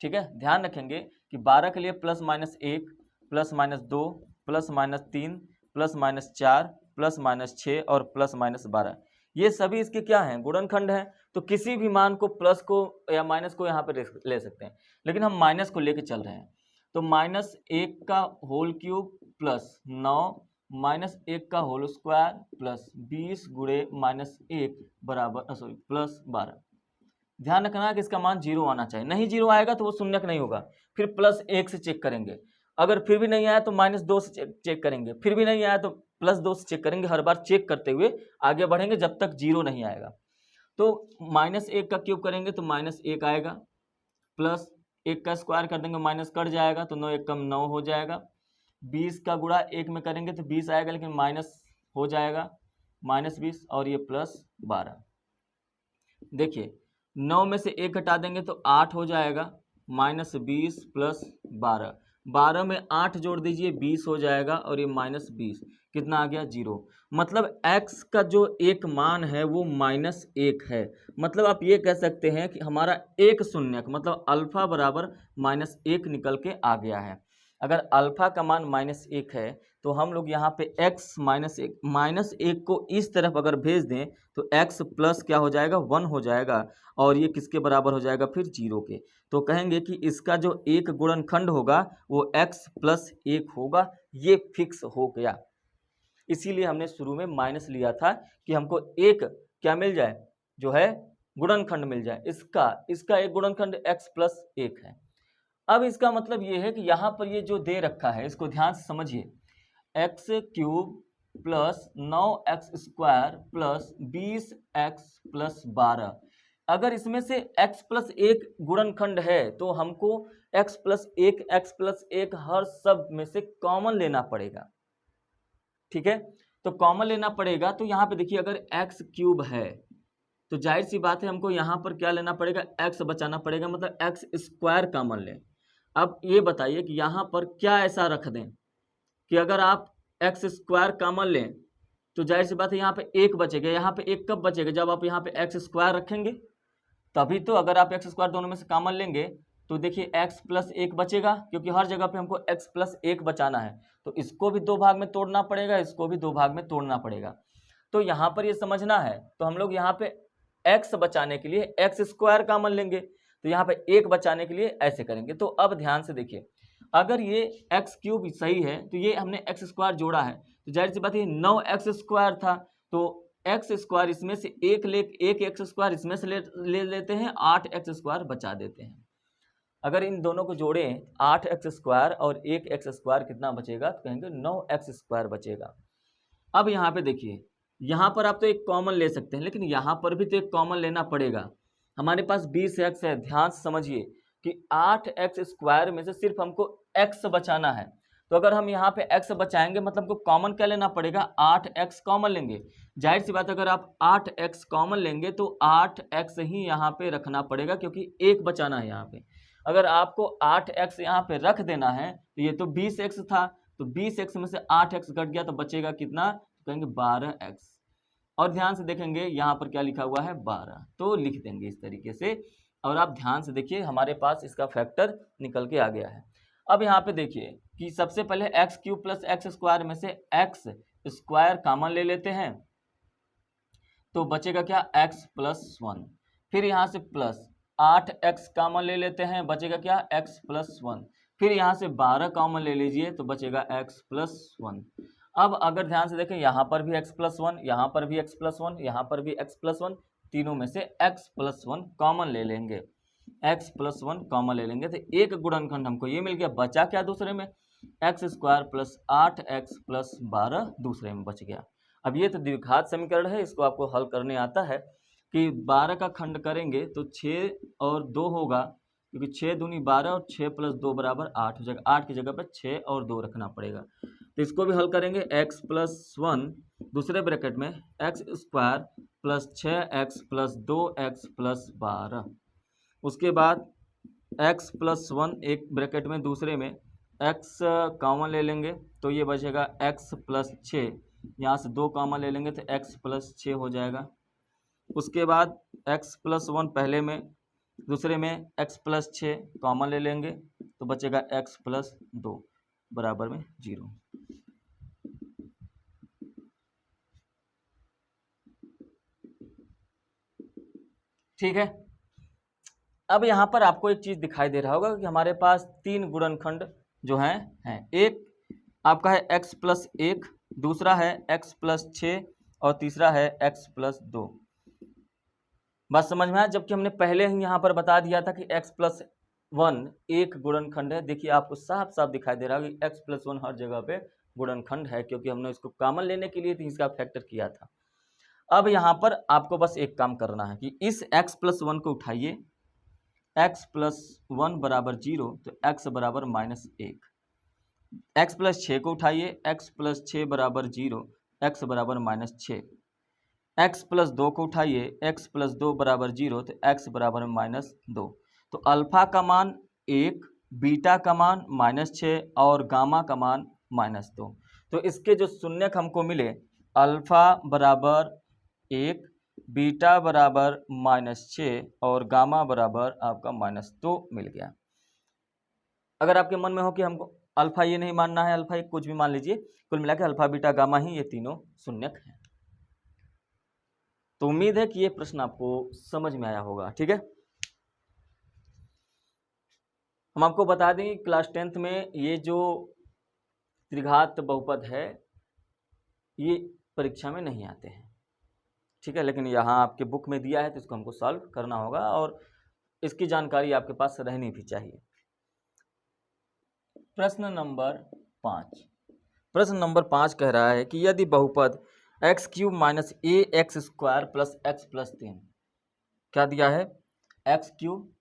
ठीक है। ध्यान रखेंगे कि 12 के लिए plus minus 1 plus minus 2 plus minus 3 plus minus 4 plus minus 6 और प्लस माइनस 12, ये सभी इसके क्या हैं, गुणनखंड हैं। तो किसी भी मान को, प्लस को या माइनस को यहाँ पे ले सकते हैं, लेकिन हम माइनस को लेके चल रहे हैं। तो -1 का होल क्यूब प्लस 9 -1 का होल स्क्वायर प्लस 20 गुणे -1 बराबर प्लस 12। ध्यान रखना है कि इसका मान 0 आना चाहिए, नहीं 0 आएगा तो वो शून्यक नहीं होगा। फिर +1 से चेक करेंगे, अगर फिर भी नहीं आया तो -2 से चेक करेंगे, फिर भी नहीं आया तो +2 से चेक करेंगे। हर बार चेक करते हुए आगे बढ़ेंगे जब तक 0 नहीं आएगा। तो -1 का क्यूब करेंगे तो -1 आएगा, प्लस 1 का स्क्वायर कर देंगे, माइनस कट जाएगा तो 9 1 कम 9 हो जाएगा। 20 का गुणा 1 में करेंगे तो 20 आएगा, लेकिन माइनस हो जाएगा, -20 और ये +12। देखिए 9 में से 1 घटा देंगे तो 8 हो जाएगा, -20 प्लस 12, 12 में 8 जोड़ दीजिए 20 हो जाएगा, और ये -20 कितना आ गया, 0। मतलब x का जो एक मान है वो -1 है। मतलब आप ये कह सकते हैं कि हमारा एक शून्यक मतलब अल्फा बराबर -1 निकल के आ गया है। अगर अल्फा का मान -1 है तो हम लोग यहाँ पे x -1 को इस तरफ अगर भेज दें तो x प्लस क्या हो जाएगा, 1 हो जाएगा, और ये किसके बराबर हो जाएगा, फिर 0 के। तो कहेंगे कि इसका जो एक गुणनखंड होगा वो x + 1 होगा, ये फिक्स हो गया। इसीलिए हमने शुरू में माइनस लिया था कि हमको एक क्या मिल जाए, जो है गुणनखंड मिल जाए। इसका एक गुणनखंड x + 1 है। अब इसका मतलब ये है कि यहाँ पर ये जो दे रखा है इसको ध्यान से समझिए, x³ plus 9x² plus 20x plus 12। अगर इसमें से x + 1 गुणनखंड है तो हमको x + 1 हर सब में से कॉमन लेना पड़ेगा, ठीक है। तो कॉमन लेना पड़ेगा, तो यहाँ पे देखिए अगर x³ है तो जाहिर सी बात है हमको यहाँ पर क्या लेना पड़ेगा, x बचाना पड़ेगा, मतलब x² कॉमन लें। अब ये बताइए कि यहाँ पर क्या ऐसा रख दें कि अगर आप x² कॉमन लें तो जाहिर सी बात है यहाँ पे 1 बचेगा। यहाँ पे 1 कब बचेगा, जब आप यहाँ पे x² रखेंगे तभी तो। अगर आप x² दोनों में से कॉमन लेंगे तो देखिए x + 1 बचेगा, क्योंकि हर जगह पे हमको x + 1 बचाना है। तो इसको भी 2 भाग में तोड़ना पड़ेगा, इसको भी 2 भाग में तोड़ना पड़ेगा। तो यहाँ पर ये समझना है, तो हम लोग यहाँ पे x बचाने के लिए एक्स स्क्वायर कॉमन लेंगे, तो यहाँ पे 1 बचाने के लिए ऐसे करेंगे। तो अब ध्यान से देखिए, अगर ये एक्स क्यूब सही है तो ये हमने एक्स स्क्वायर जोड़ा है, तो जाहिर सी बात है 9x स्क्वायर था, तो एक्स स्क्वायर इसमें से एक एक्स स्क्वायर इसमें से ले लेते हैं, 8x स्क्वायर बचा देते हैं। अगर इन दोनों को जोड़ें 8x स्क्वायर और 1x स्क्वायर कितना बचेगा, तो कहेंगे 9x स्क्वायर बचेगा। अब यहाँ पे देखिए, यहाँ पर आप तो एक कॉमन ले सकते हैं, लेकिन यहाँ पर भी तो एक कॉमन लेना पड़ेगा। हमारे पास 20x है, ध्यान से समझिए कि 8x स्क्वायर में से सिर्फ हमको x बचाना है, तो अगर हम यहाँ पे x बचाएंगे मतलब हमको कॉमन क्या लेना पड़ेगा, 8x कॉमन लेंगे। जाहिर सी बात अगर आप 8x कॉमन लेंगे तो 8x ही यहाँ पे रखना पड़ेगा, क्योंकि 1 बचाना है यहाँ पे। अगर आपको 8x यहाँ पे रख देना है तो ये तो 20x था, तो 20x में से 8x घट गया तो बचेगा कितना, तो कहेंगे 12x। और ध्यान से देखेंगे यहाँ पर क्या लिखा हुआ है 12, तो लिख देंगे इस तरीके से। और आप ध्यान से देखिए हमारे पास इसका फैक्टर निकल के आ गया है। अब यहाँ पे देखिए कि सबसे पहले x cube plus x square में से एक्स स्क्वायर कॉमन ले लेते हैं, तो बचेगा क्या, x प्लस 1। फिर यहाँ से प्लस 8x कॉमन ले लेते हैं, बचेगा क्या, x प्लस 1। फिर यहाँ से 12 कॉमन ले लीजिए तो बचेगा x प्लस 1। अब अगर ध्यान से देखें यहाँ पर भी x प्लस 1, यहाँ पर भी x प्लस 1, यहाँ पर भी x प्लस 1, तीनों में से x प्लस 1 कॉमन ले लेंगे, x प्लस 1 कॉमन ले लेंगे तो एक गुणनखंड हमको ये मिल गया। बचा क्या दूसरे में, x square plus 8x plus 12 दूसरे में बच गया। अब ये तो द्विघात समीकरण है, इसको आपको हल करने आता है कि 12 का खंड करेंगे तो 6 और 2 होगा, क्योंकि 6 दूनी 12 और 6 प्लस 2 बराबर 8 हो जाएगा। 8 की जगह पर 6 और 2 रखना पड़ेगा, तो इसको भी हल करेंगे। x प्लस 1 दूसरे ब्रैकेट में x square plus 6x plus 2x plus 12, उसके बाद x प्लस 1 एक ब्रैकेट में दूसरे में x कॉमन ले लेंगे तो ये बचेगा x प्लस 6, यहाँ से 2 कॉमन ले लेंगे तो x प्लस 6 हो जाएगा। उसके बाद x प्लस 1 पहले में, दूसरे में x प्लस 6 कॉमन ले लेंगे तो बचेगा x प्लस 2 बराबर में 0। ठीक है। अब यहाँ पर आपको एक चीज दिखाई दे रहा होगा कि हमारे पास 3 गुणनखंड जो हैं एक आपका है x प्लस 1, दूसरा है x प्लस 6 और तीसरा है x प्लस 2। बात समझ में आया, जबकि हमने पहले ही यहाँ पर बता दिया था कि x प्लस 1 एक गुणनखंड है। देखिए आपको साफ साफ दिखाई दे रहा है कि x प्लस 1 हर जगह पे गुणनखंड है, क्योंकि हमने इसको कॉमन लेने के लिए इसका फैक्टर किया था। अब यहाँ पर आपको बस एक काम करना है कि इस x प्लस 1 को उठाइए, x प्लस 1 बराबर 0 तो x बराबर -1। x प्लस 6 को उठाइए, x प्लस 6 बराबर 0, x बराबर -6। x प्लस 2 को उठाइए, x प्लस 2 बराबर 0 तो x बराबर -2। तो अल्फा का मान 1, बीटा का मान -6 और गामा का मान -2। तो इसके जो शून्यक हमको मिले, अल्फा बराबर 1, बीटा बराबर -6 और गामा बराबर आपका -2 मिल गया। अगर आपके मन में हो कि हमको अल्फा ये नहीं मानना है, अल्फा एक कुछ भी मान लीजिए, कुल मिला के अल्फा बीटा गामा ही ये तीनों शून्यक हैं। तो उम्मीद है कि ये प्रश्न आपको समझ में आया होगा। ठीक है, हम आपको बता दें कि क्लास 10th में ये जो त्रिघात बहुपद है ये परीक्षा में नहीं आते हैं। ठीक है, लेकिन यहाँ आपके बुक में दिया है तो इसको हमको सॉल्व करना होगा और इसकी जानकारी आपके पास रहनी भी चाहिए। प्रश्न नंबर 5। प्रश्न नंबर 5 कह रहा है कि यदि बहुपद x cube minus A x square plus x plus 3, क्या दिया है, x cube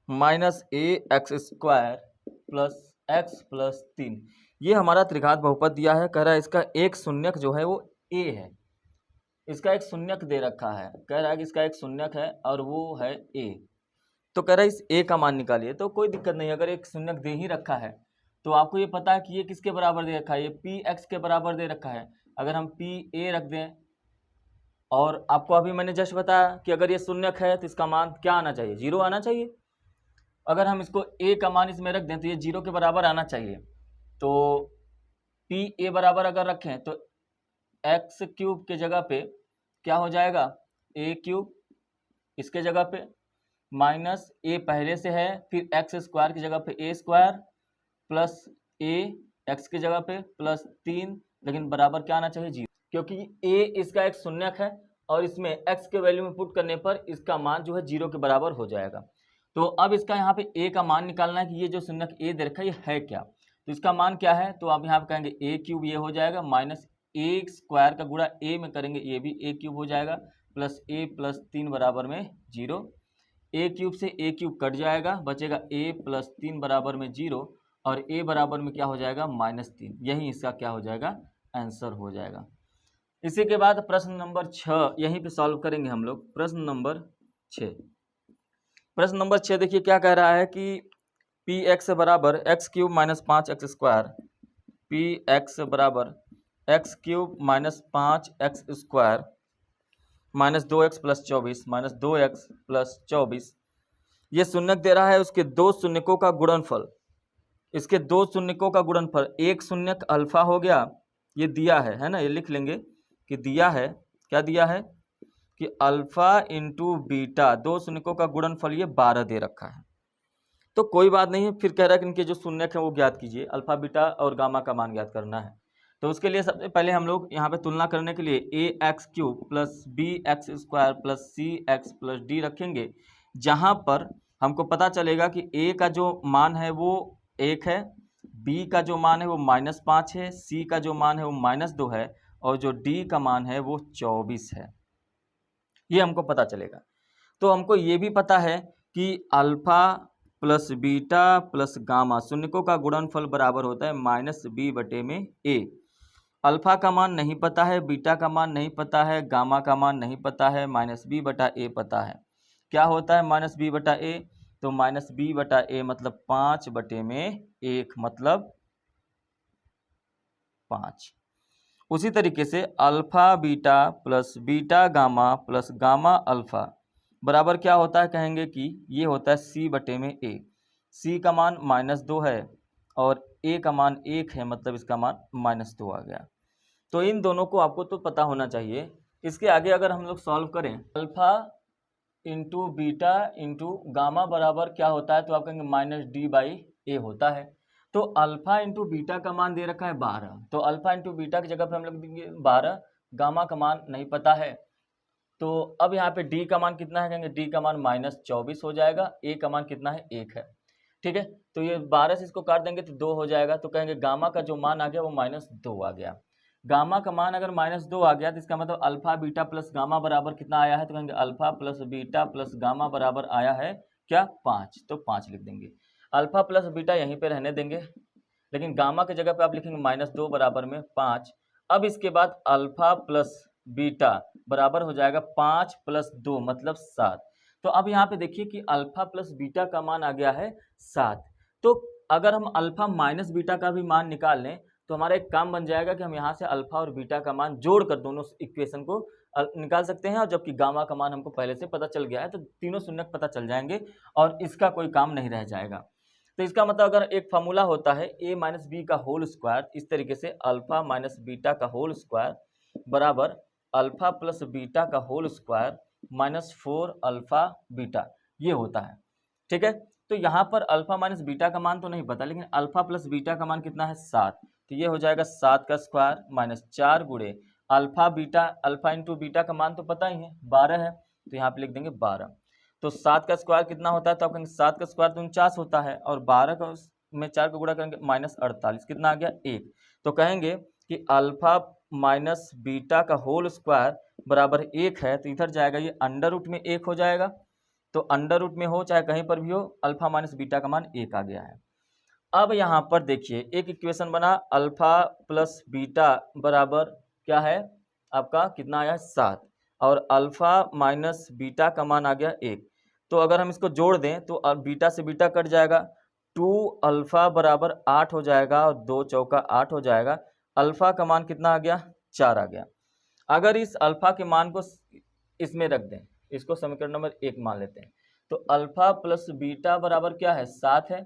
minus A x square plus x plus 3, ये हमारा त्रिघात बहुपद दिया है। कह रहा है इसका एक शून्यक जो है वो ए है, इसका एक शून्यक दे रखा है, कह रहा है कि इसका एक शून्यक है और वो है ए। तो कह रहा है इस ए का मान निकालिए। तो कोई दिक्कत नहीं, अगर एक शून्यक दे ही रखा है तो आपको ये पता है कि ये किसके बराबर दे रखा है, ये पी एक्स के बराबर दे रखा है। अगर हम पी ए रख दें, और आपको अभी मैंने जस्ट बताया कि अगर ये शून्यक है तो इसका मान क्या आना चाहिए, 0 आना चाहिए। अगर हम इसको ए का मान इसमें रख दें तो ये 0 के बराबर आना चाहिए। तो पी ए बराबर अगर रखें तो एक्स क्यूब के जगह पे क्या हो जाएगा, ए क्यूब इसके जगह पे माइनस ए पहले से है, फिर एक्स स्क्वायर की जगह पे ए स्क्वायर प्लस ए एक्स की जगह पे प्लस 3, लेकिन बराबर क्या आना चाहिए 0, क्योंकि ए इसका एक शून्यक है और इसमें एक्स के वैल्यू में पुट करने पर इसका मान जो है 0 के बराबर हो जाएगा। तो अब इसका यहाँ पे ए का मान निकालना है कि ये जो शून्यक ए दे रखा है ये है क्या। तो इसका मान क्या है, तो आप यहाँ पे कहेंगे ए क्यूब, ये हो जाएगा माइनस ए स्क्वायर का गुणा ए में करेंगे ये भी ए क्यूब हो जाएगा प्लस ए प्लस 3 बराबर में 0। ए क्यूब से ए क्यूब कट जाएगा, बचेगा ए प्लस 3 बराबर में 0 और ए बराबर में क्या हो जाएगा -3। यही इसका क्या हो जाएगा, आंसर हो जाएगा। इसी के बाद प्रश्न नंबर 6 यहीं पे सॉल्व करेंगे हम लोग। प्रश्न नंबर 6 देखिए क्या कह रहा है कि पी एक्स बराबर x cube minus 5x square, P x बराबर x cube minus 5x square minus 2x plus 24 minus 2x plus 24 ये शून्यक दे रहा है। उसके दो शून्यकों का गुणनफल, इसके दो शून्यकों का गुणनफल, एक शून्यक अल्फा हो गया, ये दिया है ना, ये लिख लेंगे कि दिया है, क्या दिया है कि अल्फा इंटू बीटा, दो शून्यकों का गुणनफल ये 12 दे रखा है। तो कोई बात नहीं है, फिर कह रहा है कि इनके जो शून्यक है वो ज्ञात कीजिए, अल्फा बीटा और गामा का मान ज्ञात करना है। तो उसके लिए सबसे पहले हम लोग यहाँ पे तुलना करने के लिए A x cube plus B x square plus C x plus D रखेंगे, जहाँ पर हमको पता चलेगा कि ए का जो मान है वो 1 है, बी का जो मान है वो -5 है, सी का जो मान है वो -2 है और जो डी का मान है वो 24 है, ये हमको पता चलेगा। तो हमको ये भी पता है कि alpha plus beta plus gamma शून्यकों का गुणनफल बराबर होता है -b/a। अल्फा का मान नहीं पता है, बीटा का मान नहीं पता है, गामा का मान नहीं पता है, -b/a पता है। क्या होता है -b/a, तो -b/a मतलब 5/1 मतलब 5। उसी तरीके से alpha beta plus beta gamma plus gamma alpha बराबर क्या होता है, कहेंगे कि ये होता है c/a। c का मान -2 है और a का मान 1 है, मतलब इसका मान -2 आ गया। तो इन दोनों को आपको तो पता होना चाहिए। इसके आगे अगर हम लोग सॉल्व करें, alpha into beta into gamma बराबर क्या होता है, तो आप कहेंगे -d/a होता है। तो अल्फा इंटू बीटा का मान दे रखा है 12, तो अल्फा इंटू बीटा की जगह पे हम लोग देंगे 12, गामा का मान नहीं पता है। तो अब यहाँ पे डी का मान कितना है, कहेंगे डी का मान -24 हो जाएगा, ए का मान कितना है 1 है, ठीक है। तो ये 12 से इसको काट देंगे तो 2 हो जाएगा, तो कहेंगे गामा का जो मान आ गया वो -2 आ गया। गामा का मान अगर -2 आ गया तो इसका मतलब अल्फा बीटा प्लस गामा बराबर कितना आया है, तो कहेंगे alpha plus beta plus gamma बराबर आया है क्या, 5, तो 5 लिख देंगे। अल्फा प्लस बीटा यहीं पे रहने देंगे, लेकिन गामा की जगह पे आप लिखेंगे -2 बराबर में 5। अब इसके बाद अल्फा प्लस बीटा बराबर हो जाएगा 5 + 2 मतलब 7। तो अब यहाँ पे देखिए कि अल्फा प्लस बीटा का मान आ गया है 7। तो अगर हम अल्फा माइनस बीटा का भी मान निकाल लें तो हमारा एक काम बन जाएगा कि हम यहाँ से अल्फा और बीटा का मान जोड़कर दोनों इक्वेशन को निकाल सकते हैं, और जबकि गामा का मान हमको पहले से पता चल गया है तो तीनों शून्यक पता चल जाएंगे और इसका कोई काम नहीं रह जाएगा। तो इसका मतलब अगर एक फार्मूला होता है a माइनस बी का होल स्क्वायर, इस तरीके से अल्फा माइनस बीटा का होल स्क्वायर बराबर अल्फा प्लस बीटा का होल स्क्वायर -4 अल्फा बीटा, ये होता है, ठीक है। तो यहाँ पर अल्फा माइनस बीटा का मान तो नहीं पता, लेकिन अल्फा प्लस बीटा का मान कितना है 7, तो ये हो जाएगा 7 का स्क्वायर -4 गुणे alpha beta, alpha into beta का मान तो पता ही है 12 है, तो यहाँ पे लिख देंगे 12। तो 7 का स्क्वायर कितना होता है, तो आप कहेंगे 7 का स्क्वायर तो 49 होता है, और 12 का में 4 का गुणा करेंगे -48, कितना आ गया 1। तो कहेंगे कि अल्फा माइनस बीटा का होल स्क्वायर बराबर 1 है, तो इधर जाएगा ये अंडर रूट में 1 हो जाएगा। तो अंडर रूट में हो चाहे कहीं पर भी हो, अल्फा माइनस बीटा का मान 1 आ गया है। अब यहाँ पर देखिए एक इक्वेशन बना, अल्फा प्लस बीटा बराबर क्या है आपका, कितना आया 7, और अल्फा माइनस बीटा का मान आ गया 1। तो अगर हम इसको जोड़ दें तो बीटा से बीटा कट जाएगा, 2 अल्फा बराबर 8 हो जाएगा और 2 चौका 8 हो जाएगा। अल्फा का मान कितना आ गया 4 आ गया। अगर इस अल्फा के मान को इसमें रख दें, इसको समीकरण नंबर 1 मान लेते हैं, तो अल्फा प्लस बीटा बराबर क्या है 7 है,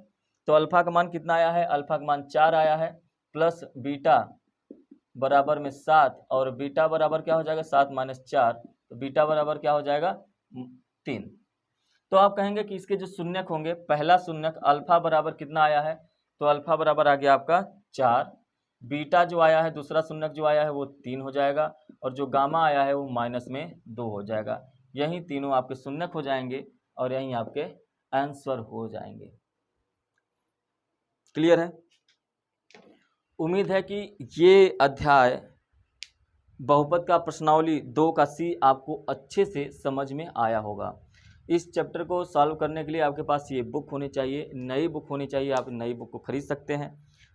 तो अल्फा का मान कितना आया है, अल्फा का मान 4 आया है, प्लस बीटा बराबर में 7 और बीटा बराबर क्या हो जाएगा 7 - 4, तो बीटा बराबर क्या हो जाएगा 3। तो आप कहेंगे कि इसके जो शून्यक होंगे, पहला शून्यक अल्फा बराबर कितना आया है, तो अल्फा बराबर आ गया आपका 4। बीटा जो आया है, दूसरा शून्यक जो आया है वो 3 हो जाएगा, और जो गामा आया है वो -2 हो जाएगा। यही तीनों आपके शून्यक हो जाएंगे और यही आपके आंसर हो जाएंगे। क्लियर है? उम्मीद है कि ये अध्याय बहुपद का प्रश्नावली 2 का सी आपको अच्छे से समझ में आया होगा। इस चैप्टर को सॉल्व करने के लिए आपके पास ये बुक होनी चाहिए, नई बुक होनी चाहिए। आप नई बुक को खरीद सकते हैं,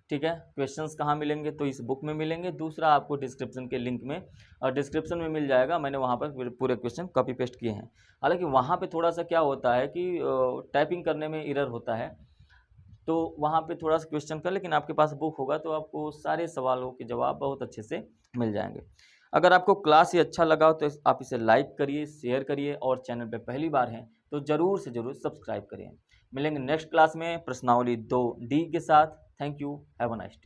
ठीक है। क्वेश्चंस कहाँ मिलेंगे, तो इस बुक में मिलेंगे। दूसरा आपको डिस्क्रिप्शन के लिंक में और डिस्क्रिप्शन में मिल जाएगा, मैंने वहाँ पर पूरे क्वेश्चन कॉपी पेस्ट किए हैं। हालांकि वहाँ पे थोड़ा सा क्या होता है कि टाइपिंग करने में एरर होता है, तो वहाँ पे थोड़ा सा क्वेश्चन कर, लेकिन आपके पास बुक होगा तो आपको सारे सवालों के जवाब बहुत अच्छे से मिल जाएंगे। अगर आपको क्लास ये अच्छा लगा हो तो आप इसे लाइक करिए, शेयर करिए, और चैनल पे पहली बार हैं तो ज़रूर से ज़रूर सब्सक्राइब करिए। मिलेंगे नेक्स्ट क्लास में प्रश्नावली 2D के साथ। Thank you, have a nice day.